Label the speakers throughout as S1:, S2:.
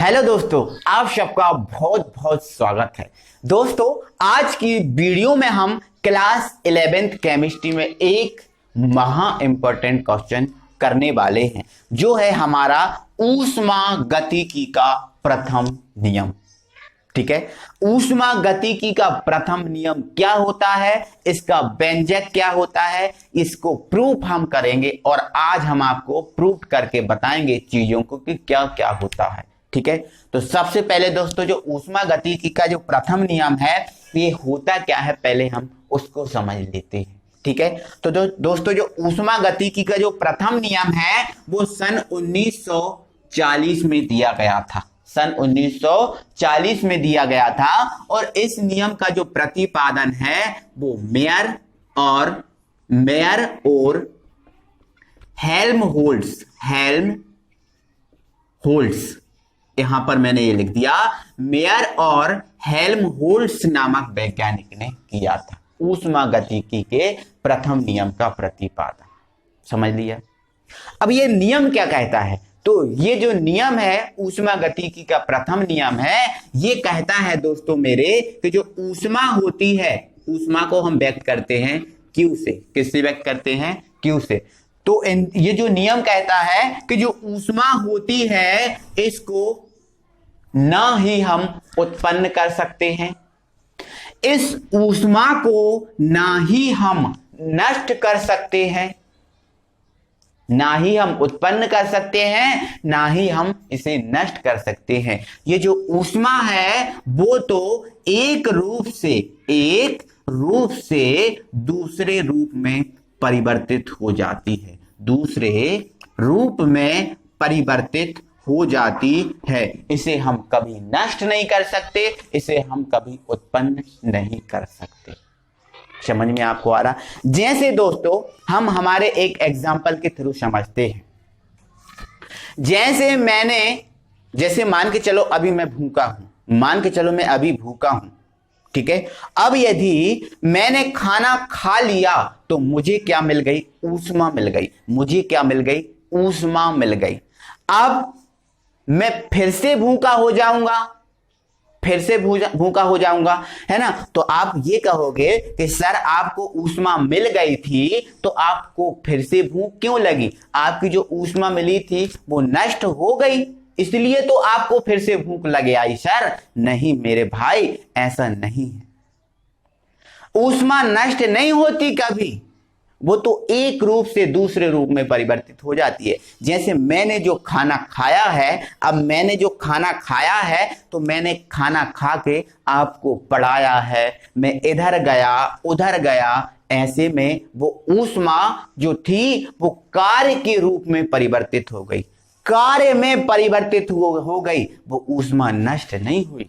S1: Hello दोस्तों, आप सबका बहुत बहुत स्वागत है। दोस्तों, आज की वीडियो में हम क्लास 11th केमिस्ट्री में एक महा इंपॉर्टेंट क्वेश्चन करने वाले हैं, जो है हमारा ऊष्मागतिकी का प्रथम नियम। ठीक है, ऊष्मागतिकी का प्रथम नियम क्या होता है, इसका व्यंजक क्या होता है, इसको प्रूफ हम करेंगे और आज हम आपको प्रूफ करके बताएंगे चीजों को कि क्या क्या होता है। ठीक है, तो सबसे पहले दोस्तों जो ऊष्मागतिकी का जो प्रथम नियम है ये होता क्या है, पहले हम उसको समझ लेते हैं। ठीक है, तो दोस्तों जो ऊष्मागतिकी का जो प्रथम नियम है वो सन 1940 में दिया गया था। सन 1940 में दिया गया था और इस नियम का जो प्रतिपादन है वो मेयर और हेल्महोल्ट्ज, यहां पर मैंने ये लिख दिया, मेयर और हेल्महोल्ट्ज नामक वैज्ञानिक ने किया था ऊष्मागतिकी के प्रथम नियम का प्रतिपादन। समझ लिया। अब ये नियम क्या कहता है, तो ये जो नियम है ऊष्मागतिकी का प्रथम नियम है, ये कहता है दोस्तों मेरे कि जो ऊष्मा होती है, ऊष्मा को हम व्यक्त करते हैं क्यू से। किससे व्यक्त करते हैं? क्यू से। तो ये जो नियम कहता है कि जो ऊष्मा होती है इसको ना ही हम उत्पन्न कर सकते हैं, इस ऊष्मा को ना ही हम नष्ट कर सकते हैं, ना ही हम उत्पन्न कर सकते हैं, ना ही हम इसे नष्ट कर सकते हैं। ये जो ऊष्मा है वो तो एक रूप से दूसरे रूप में परिवर्तित हो जाती है, दूसरे रूप में परिवर्तित हो जाती है। इसे हम कभी नष्ट नहीं कर सकते, इसे हम कभी उत्पन्न नहीं कर सकते। समझ में आपको आ रहा? जैसे दोस्तों हम हमारे एक एग्जाम्पल के थ्रू समझते हैं। जैसे मान के चलो अभी मैं भूखा हूं, मान के चलो मैं अभी भूखा हूं। ठीक है, अब यदि मैंने खाना खा लिया तो मुझे क्या मिल गई? ऊष्मा मिल गई। मुझे क्या मिल गई? ऊष्मा मिल गई। अब मैं फिर से भूखा हो जाऊंगा, है ना? तो आप ये कहोगे कि सर आपको ऊष्मा मिल गई थी तो आपको फिर से भूख क्यों लगी? आपकी जो ऊष्मा मिली थी वो नष्ट हो गई, इसलिए तो आपको फिर से भूख लगे आई। सर नहीं मेरे भाई, ऐसा नहीं है। ऊष्मा नष्ट नहीं होती कभी, वो तो एक रूप से दूसरे रूप में परिवर्तित हो जाती है। जैसे मैंने जो खाना खाया है, अब मैंने जो खाना खाया है तो मैंने खाना खा के आपको पढ़ाया है, मैं इधर गया उधर गया, ऐसे में वो ऊष्मा जो थी वो कार्य के रूप में परिवर्तित हो गई, कार्य में परिवर्तित हो गई, वो ऊष्मा नष्ट नहीं हुई,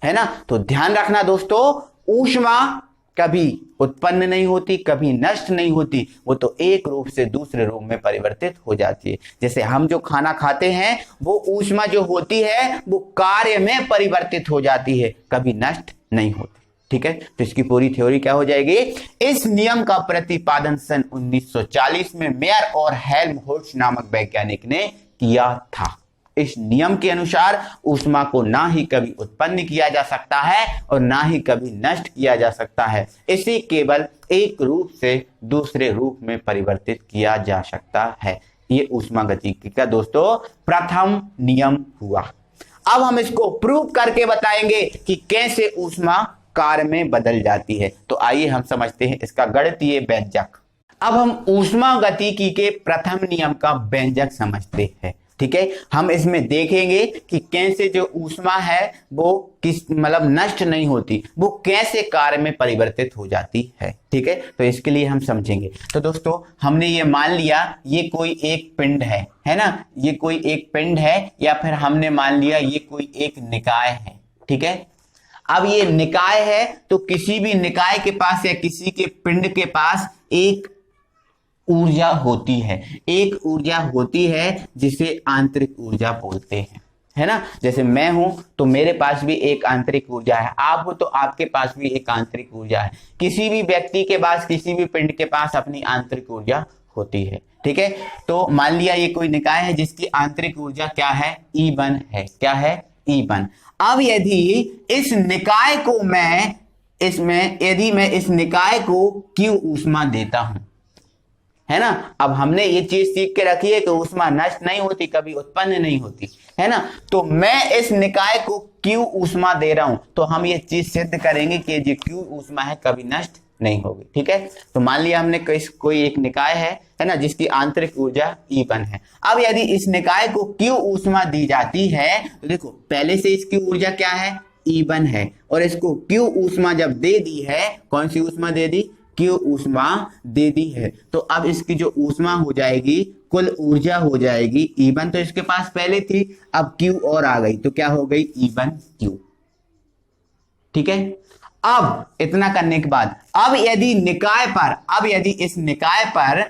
S1: है ना? तो ध्यान रखना दोस्तों, ऊष्मा कभी उत्पन्न नहीं होती, कभी नष्ट नहीं होती, वो तो एक रूप से दूसरे रूप में परिवर्तित हो जाती है। जैसे हम जो खाना खाते हैं वो ऊष्मा जो होती है वो कार्य में परिवर्तित हो जाती है, कभी नष्ट नहीं होती। ठीक है, तो इसकी पूरी थ्योरी क्या हो जाएगी? इस नियम का प्रतिपादन सन 1940 में मेयर और हेल्महोल्ट्ज नामक वैज्ञानिक ने किया था। इस नियम के अनुसार ऊष्मा को ना ही कभी उत्पन्न किया जा सकता है और ना ही कभी नष्ट किया जा सकता है, इसे केवल एक रूप से दूसरे रूप में परिवर्तित किया जा सकता है। ये ऊष्मागतिकी का दोस्तों प्रथम नियम हुआ। अब हम इसको प्रूव करके बताएंगे कि कैसे ऊष्मा कार्य में बदल जाती है। तो आइए हम समझते हैं इसका गणितीय व्यंजक। अब हम ऊष्मागतिकी के प्रथम नियम का व्यंजक समझते हैं। ठीक है, हम इसमें देखेंगे कि कैसे जो ऊष्मा है वो नष्ट नहीं होती, वो कैसे कार्य में परिवर्तित हो जाती है। ठीक है, तो इसके लिए हम समझेंगे। तो दोस्तों हमने ये मान लिया ये कोई एक पिंड है ना, ये कोई एक पिंड है, या फिर हमने मान लिया ये कोई एक निकाय है। ठीक है, अब ये निकाय है तो किसी भी निकाय के पास या किसी के पिंड के पास एक ऊर्जा होती है, एक ऊर्जा होती है जिसे आंतरिक ऊर्जा बोलते हैं, है ना? जैसे मैं हूं तो मेरे पास भी एक आंतरिक ऊर्जा है, आप हो तो आपके पास भी एक आंतरिक ऊर्जा है। किसी भी व्यक्ति के पास, किसी भी पिंड के पास अपनी आंतरिक ऊर्जा होती है। ठीक है, तो मान लिया ये कोई निकाय है जिसकी आंतरिक ऊर्जा क्या है, E1 है। क्या है, E1। अब यदि इस निकाय को मैं यदि मैं इस निकाय को Q ऊष्मा देता हूं, है ना, अब हमने ये चीज सीख के रखी है कि ऊष्मा नष्ट नहीं होती, कभी उत्पन्न नहीं होती, है ना, तो मैं इस निकाय को Q ऊष्मा दे रहा हूं, तो हम ये चीज सिद्ध करेंगे कि जो Q ऊष्मा है कभी नष्ट नहीं होगी। ठीक है, तो मान लिया हमने कोई एक निकाय है ना, जिसकी आंतरिक ऊर्जा E1 है। अब यदि इस निकाय को Q ऊष्मा दी जाती है तो देखो पहले से इसकी ऊर्जा क्या है, E1 है, और इसको Q ऊष्मा जब दे दी है, कौन सी ऊष्मा दे दी, Q ऊष्मा दे दी है, तो अब इसकी जो ऊष्मा हो जाएगी, कुल ऊर्जा हो जाएगी E1, तो इसके पास पहले थी, अब Q और आ गई, तो क्या हो गई, E1Q। ठीक है, अब इतना करने के बाद अब यदि इस निकाय पर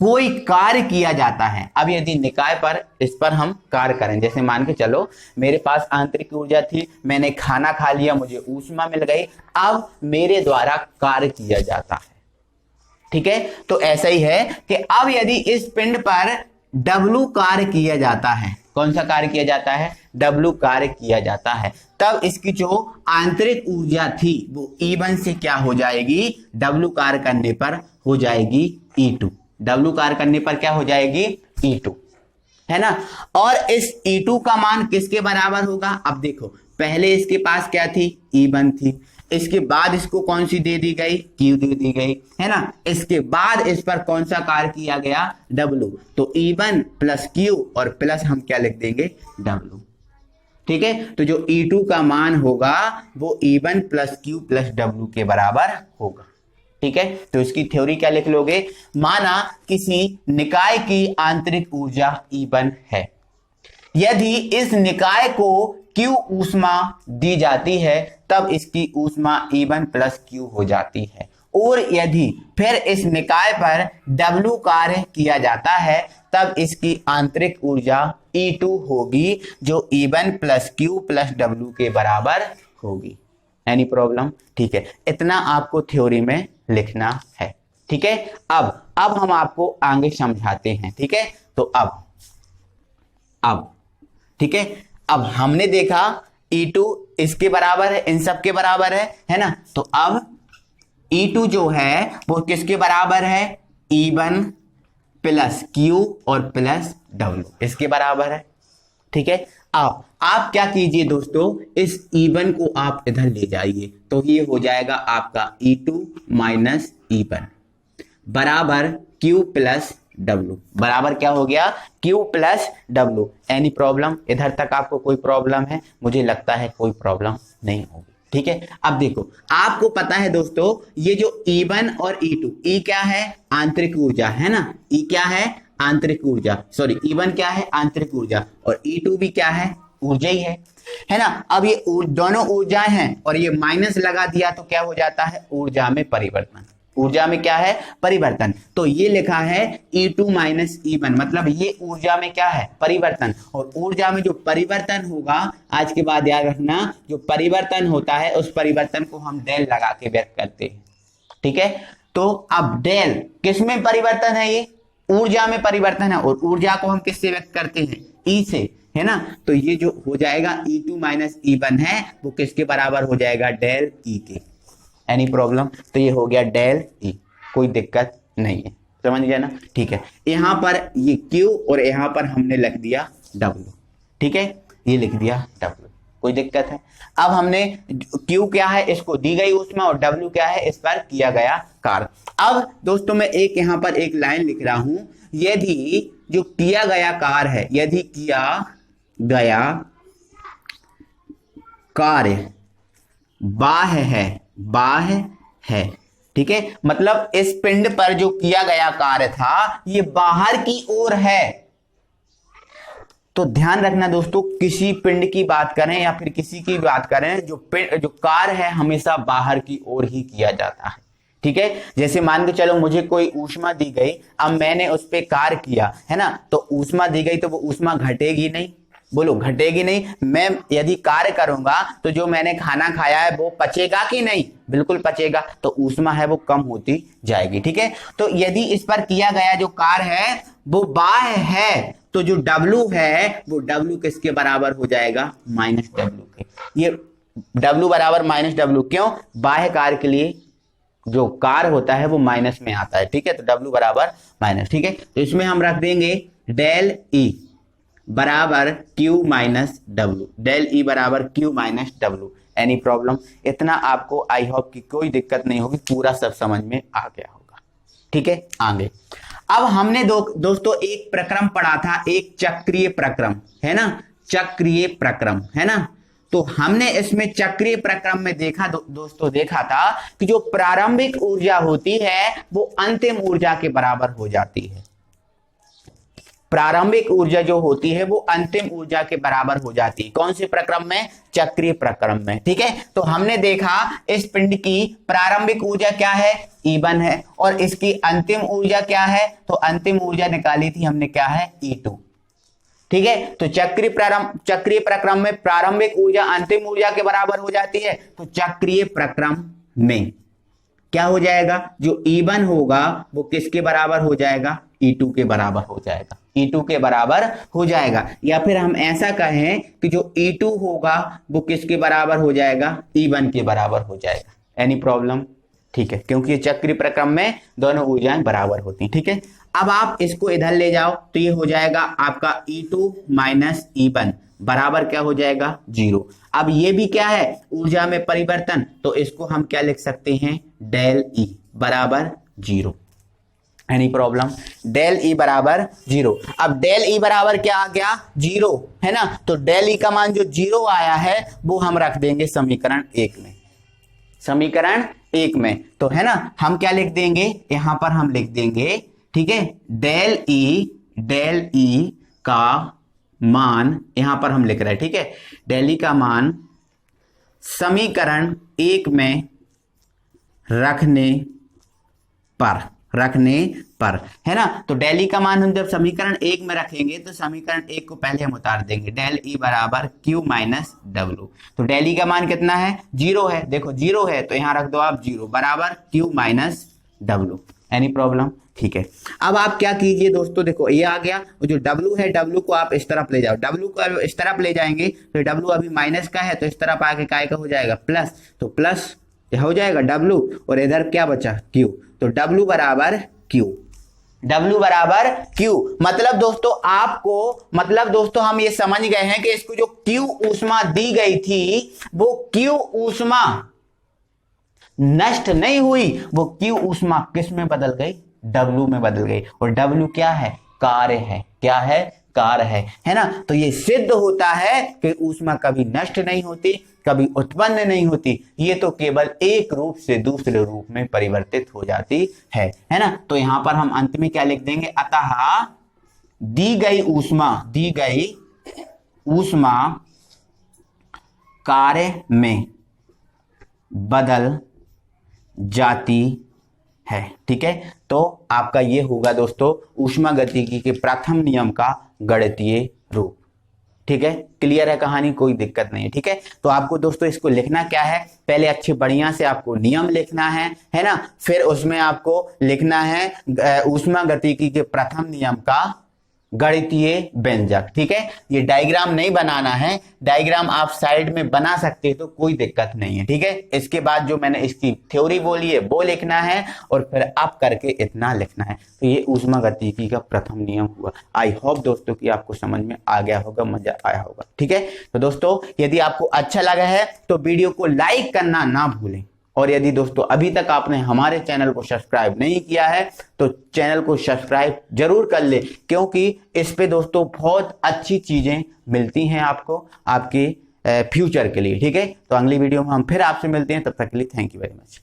S1: कोई कार्य किया जाता है, अब यदि निकाय पर इस पर हम कार्य करें, जैसे मान के चलो मेरे पास आंतरिक ऊर्जा थी, मैंने खाना खा लिया, मुझे ऊष्मा मिल गई, अब मेरे द्वारा कार्य किया जाता है। ठीक है, तो ऐसा ही है कि अब यदि इस पिंड पर W कार्य किया जाता है, कौन सा कार्य किया जाता है, W कार्य किया जाता है, तब इसकी जो आंतरिक ऊर्जा थी वो E1 से क्या हो जाएगी, W कार्य करने पर हो जाएगी E2। W कार्य करने पर क्या हो जाएगी, E2, है ना। और इस E2 का मान किसके बराबर होगा, अब देखो पहले इसके पास क्या थी, E1 थी, इसके बाद इसको कौन सी दे दी गई, Q दे दी गई, है ना, इसके बाद इस पर कौन सा कार्य किया गया, W, तो E1 प्लस Q और प्लस हम क्या लिख देंगे, W। ठीक है, तो जो E2 का मान होगा वो E1 plus Q plus W के बराबर होगा। ठीक है, तो इसकी थ्योरी क्या लिख लोगे, माना किसी निकाय की आंतरिक ऊर्जा E1 है, यदि इस निकाय को Q ऊष्मा दी जाती है तब इसकी ऊष्मा E1 प्लस Q हो जाती है, और यदि फिर इस निकाय पर W कार्य किया जाता है तब इसकी आंतरिक ऊर्जा E2 होगी, जो E1 plus Q plus W के बराबर होगी। एनी प्रॉब्लम, ठीक है, इतना आपको थ्योरी में लिखना है। ठीक है, अब हम आपको आगे समझाते हैं। ठीक है, तो अब ठीक है, अब हमने देखा E2 इसके बराबर है, इन सब के बराबर है ना, तो अब E2 जो है वो किसके बराबर है, E1 प्लस Q और प्लस W, इसके बराबर है। ठीक है, आप क्या कीजिए दोस्तों, इस E1 को आप इधर ले जाइए, तो ये हो जाएगा आपका E2 माइनस E1 बराबर Q प्लस W, बराबर क्या हो गया, Q plus W। Any problem, इधर तक आपको कोई प्रॉब्लम है, मुझे लगता है कोई प्रॉब्लम नहीं होगी। ठीक है, अब देखो आपको पता है दोस्तों, ये जो E1 और E2, E क्या है, आंतरिक ऊर्जा, है ना, E क्या है, आंतरिक ऊर्जा, सॉरी E1 क्या है, आंतरिक ऊर्जा, और E2 भी क्या है, ऊर्जा ही है ना। अब ये दोनों ऊर्जाएं हैं और ये माइनस लगा दिया तो क्या हो जाता है, ऊर्जा में परिवर्तन, ऊर्जा में क्या है, परिवर्तन। तो ये लिखा है E2 माइनस E1, मतलब ये ऊर्जा में क्या है, परिवर्तन, और ऊर्जा में जो परिवर्तन होगा, आज के बाद याद रखना, जो परिवर्तन होता है उस परिवर्तन को हम डेल लगा के व्यक्त करते हैं। ठीक है, तो अब डेल किस में परिवर्तन है, ये ऊर्जा में परिवर्तन है, और ऊर्जा को हम किससे व्यक्त करते हैं, E से, है ना, तो ये जो हो जाएगा E2 माइनस E1 है वो किसके बराबर हो जाएगा, डेल E के। एनी प्रॉब्लम, तो ये हो गया डेल E, कोई दिक्कत नहीं है, समझ गया ना। ठीक है, यहाँ पर ये Q और यहाँ पर हमने लिख दिया W। ठीक है, ये लिख दिया W, कोई दिक्कत है। अब हमने Q क्या है, इसको दी गई ऊष्मा, और W क्या है, इस पर किया गया कार्य। अब दोस्तों मैं यहाँ पर एक लाइन लिख रहा हूं, यदि जो किया गया कार्य है, यदि किया गया कार्य बाह्य है, ठीक है, मतलब इस पिंड पर जो किया गया कार्य था ये बाहर की ओर है। तो ध्यान रखना दोस्तों, किसी पिंड की बात करें या फिर किसी की बात करें, जो कार्य है हमेशा बाहर की ओर ही किया जाता है। ठीक है, जैसे मान के चलो मुझे कोई ऊष्मा दी गई, अब मैंने उस पर कार्य किया, है ना, तो ऊष्मा दी गई तो वो ऊष्मा घटेगी नहीं, बोलो घटेगी नहीं। मैं यदि कार्य करूंगा तो जो मैंने खाना खाया है वो पचेगा कि नहीं, बिल्कुल पचेगा, तो ऊष्मा है वो कम होती जाएगी। ठीक है, तो यदि इस पर किया गया जो कार्य है वो बाह्य है तो जो W है वो W किसके बराबर हो जाएगा, माइनस W के। ये W बराबर माइनस W क्यों, बाह्य कार्य के लिए जो कार्य होता है वो माइनस में आता है। ठीक है, तो W बराबर माइनस। ठीक है, तो इसमें हम रख देंगे डेल E बराबर Q minus W, del E बराबर Q minus W। Any problem? इतना आपको आई होप कि कोई दिक्कत नहीं होगी, पूरा सब समझ में आ गया होगा। ठीक है, आगे अब हमने दोस्तों एक प्रक्रम पढ़ा था, एक चक्रीय प्रक्रम है ना, चक्रीय प्रक्रम है ना। तो हमने इसमें चक्रीय प्रक्रम में देखा दोस्तों देखा था कि जो प्रारंभिक ऊर्जा होती है वो अंतिम ऊर्जा के बराबर हो जाती है। प्रारंभिक ऊर्जा जो होती है वो अंतिम ऊर्जा के बराबर हो जाती है। कौन से प्रक्रम में, चक्रीय प्रक्रम में। ठीक है, तो हमने देखा इस पिंड की प्रारंभिक ऊर्जा क्या है, E1 है, और इसकी अंतिम ऊर्जा क्या है, तो अंतिम ऊर्जा निकाली थी हमने क्या है, E2। ठीक है, तो चक्रीय प्रक्रम में प्रारंभिक ऊर्जा अंतिम ऊर्जा के बराबर हो जाती है, तो चक्रीय प्रक्रम में क्या हो जाएगा, जो E1 होगा वो किसके बराबर हो जाएगा, E2 के बराबर हो जाएगा, E2 के बराबर हो जाएगा। या फिर हम ऐसा कहें कि जो E2 होगा वो किसके बराबर हो जाएगा, E1 के बराबर हो जाएगा। Any problem? ठीक है, क्योंकि ये चक्रीय प्रक्रम में दोनों ऊर्जाएं बराबर होती हैं। ठीक है, अब आप इसको इधर ले जाओ तो ये हो जाएगा आपका E2 माइनस E1 बराबर क्या हो जाएगा, 0। अब ये भी क्या है, ऊर्जा में परिवर्तन, तो इसको हम क्या लिख सकते हैं, डेल E बराबर 0। Any problem? डेल E बराबर 0। अब डेल E बराबर क्या आ गया, 0 है ना, तो डेल E का मान जो 0 आया है वो हम रख देंगे समीकरण 1 में, समीकरण 1 में। तो है ना, हम क्या लिख देंगे, यहां पर हम लिख देंगे, ठीक है, डेल E का मान यहां पर हम लिख रहे हैं। ठीक है, डेल E का मान समीकरण 1 में रखने पर है ना, तो डेल E का मान हम जब समीकरण 1 में रखेंगे तो समीकरण 1 को पहले हम उतार देंगे, डेल E बराबर Q माइनस W। तो डेल E का मान कितना है, 0 है, देखो 0 है तो यहां रख दो आप 0 बराबर Q minus W। Any problem? ठीक है, अब आप क्या कीजिए दोस्तों, देखो ये आ गया, जो W है W को आप इस तरफ ले जाओ, W को इस तरफ ले जाएंगे तो W अभी माइनस का है तो इस तरफ आके काय का हो जाएगा, प्लस, तो प्लस हो जाएगा W और इधर क्या बचा, Q, तो W बराबर Q, W बराबर Q। मतलब दोस्तों हम ये समझ गए हैं कि इसको जो Q ऊष्मा दी गई थी वो Q ऊष्मा नष्ट नहीं हुई, वो Q ऊष्मा किस में बदल गई, W में बदल गई। और W क्या है, कार्य है, क्या है, कार्य है ना। तो ये सिद्ध होता है कि ऊष्मा कभी नष्ट नहीं होती, कभी उत्पन्न नहीं होती, ये तो केवल एक रूप से दूसरे रूप में परिवर्तित हो जाती है ना। तो यहां पर हम अंत में क्या लिख देंगे, अतः दी गई ऊष्मा कार्य में बदल जाती है। ठीक है, तो आपका ये होगा दोस्तों ऊष्मागतिकी के प्रथम नियम का गणितीय रूप। ठीक है, क्लियर है कहानी, कोई दिक्कत नहीं है। ठीक है, तो आपको दोस्तों इसको लिखना क्या है, पहले अच्छे बढ़िया से आपको नियम लिखना है ना, फिर उसमें आपको लिखना है ऊष्मागतिकी के प्रथम नियम का गणितीय व्यंजक। ठीक है, ये डायग्राम नहीं बनाना है, डायग्राम आप साइड में बना सकते हैं तो कोई दिक्कत नहीं है। ठीक है, इसके बाद जो मैंने इसकी थ्योरी बोली है वो लिखना है और फिर आप करके इतना लिखना है। तो ये ऊष्मागतिकी का प्रथम नियम हुआ। आई होप दोस्तों कि आपको समझ में आ गया होगा, मजा आया होगा। ठीक है, तो दोस्तों यदि आपको अच्छा लगा है तो वीडियो को लाइक करना ना भूलें, और यदि दोस्तों अभी तक आपने हमारे चैनल को सब्सक्राइब नहीं किया है तो चैनल को सब्सक्राइब जरूर कर ले, क्योंकि इस पे दोस्तों बहुत अच्छी चीजें मिलती हैं आपको आपके फ्यूचर के लिए। ठीक है, तो अगली वीडियो में हम फिर आपसे मिलते हैं, तब तक के लिए थैंक यू वेरी मच।